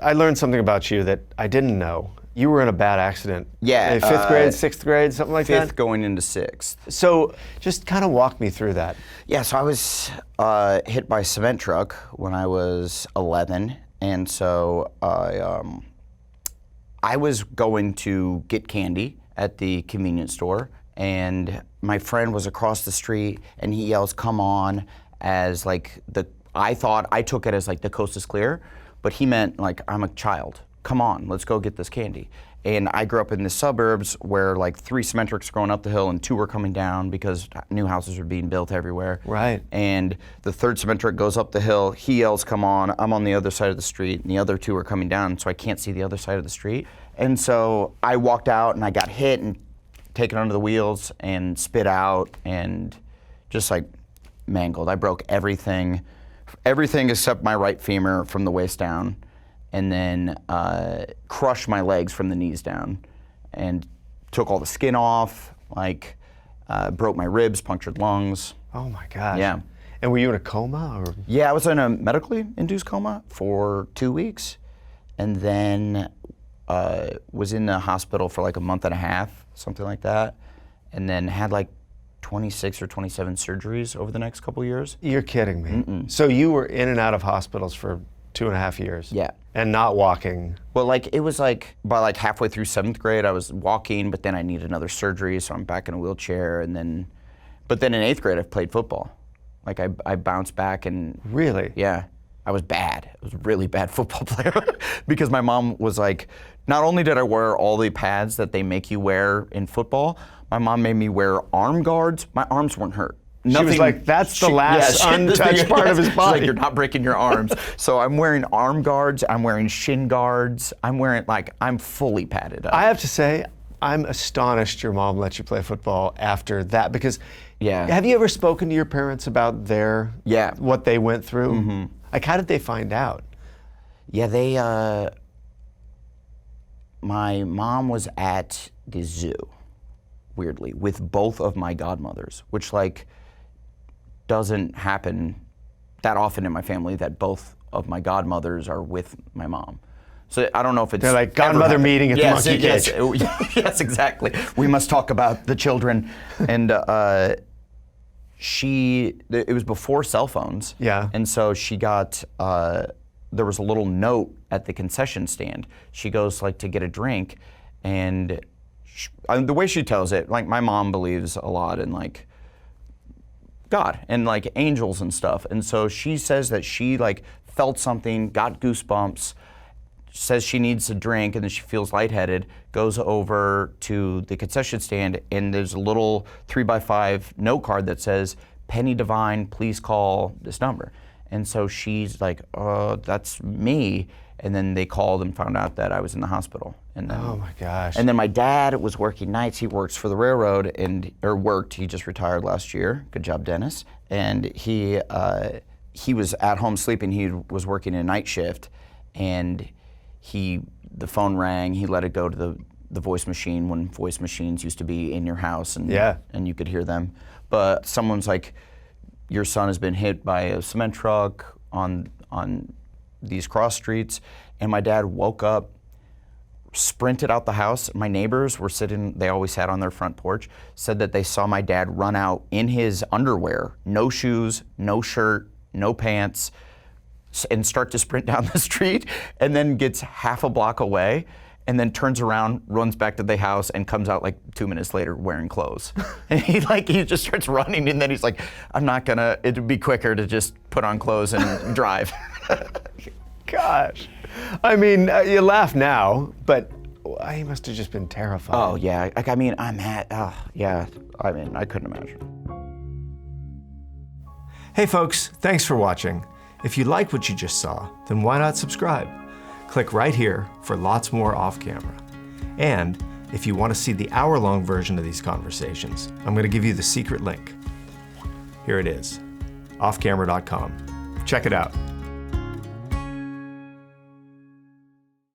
I learned something about you that I didn't know. You were in a bad accident. Yeah. In 5th grade, 6th grade, something like that? 5th going into 6th. So just kind of walk me through that. Yeah, so I was hit by a cement truck when I was 11. And so I was going to get candy at the convenience store. And my friend was across the street and he yells, "Come on," as like I took it as like the coast is clear, but he meant like, I'm a child. Come on, let's go get this candy. And I grew up in the suburbs where like 3 cement trucks were going up the hill and 2 were coming down because new houses were being built everywhere. Right. And the 3rd cement truck goes up the hill, he yells, "Come on," I'm on the other side of the street, and the other 2 are coming down, so I can't see the other side of the street. And so I walked out and I got hit and taken under the wheels and spit out and just like mangled. I broke everything except my right femur from the waist down, and then crushed my legs from the knees down and took all the skin off, like broke my ribs, punctured lungs. Oh my gosh. Yeah. And were you in a coma? Or? Yeah, I was in a medically induced coma for 2 weeks, and then was in the hospital for like a month and a half, something like that, and then had like 26 or 27 surgeries over the next couple years. You're kidding me. Mm-mm. So you were in and out of hospitals for 2.5 years? Yeah. And not walking? Well, like it was like by like halfway through 7th grade, I was walking, but then I needed another surgery, so I'm back in a wheelchair, but then in 8th grade, I played football. Like I bounced back and. Really? Yeah. I was bad. I was a really bad football player because my mom was like, not only did I wear all the pads that they make you wear in football, my mom made me wear arm guards. My arms weren't hurt. She was like, that's the last untouched part of his body. She's like, you're not breaking your arms. So I'm wearing arm guards, I'm wearing shin guards, I'm fully padded up. I have to say, I'm astonished your mom let you play football after that, because have you ever spoken to your parents about what they went through? Mm-hmm. Like, how did they find out? Yeah, my mom was at the zoo, weirdly, with both of my godmothers, which like doesn't happen that often in my family, that both of my godmothers are with my mom. So I don't know if it's— They're like godmother meeting at the monkey cage. Yes, exactly. We must talk about the children. And it was before cell phones. Yeah. And so she got, there was a little note at the concession stand. She goes like to get a drink, and the way she tells it, like my mom believes a lot in like God and like angels and stuff. And so she says that she like felt something, got goosebumps, says she needs a drink, and then she feels lightheaded, goes over to the concession stand, and there's a little 3x5 note card that says, "Penny Devine, please call this number." And so she's like, "Oh, that's me." And then they called and found out that I was in the hospital. And then, oh my gosh. And then my dad was working nights. He works for the railroad he just retired last year. Good job, Dennis. And he was at home sleeping. He was working a night shift, and the phone rang. He let it go to the voice machine, when voice machines used to be in your house and you could hear them. But someone's like, "Your son has been hit by a cement truck on these cross streets." And my dad woke up, sprinted out the house. My neighbors were sitting, they always sat on their front porch, said that they saw my dad run out in his underwear, no shoes, no shirt, no pants, and start to sprint down the street, and then gets half a block away, and then turns around, runs back to the house, and comes out like 2 minutes later wearing clothes. And he just starts running, and then he's like, it'd be quicker to just put on clothes and drive. Gosh. I mean, you laugh now, but he must have just been terrified. Oh yeah, I couldn't imagine. Hey folks, thanks for watching. If you like what you just saw, then why not subscribe? Click right here for lots more off camera. And if you want to see the hour-long version of these conversations, I'm going to give you the secret link. Here it is, offcamera.com. Check it out.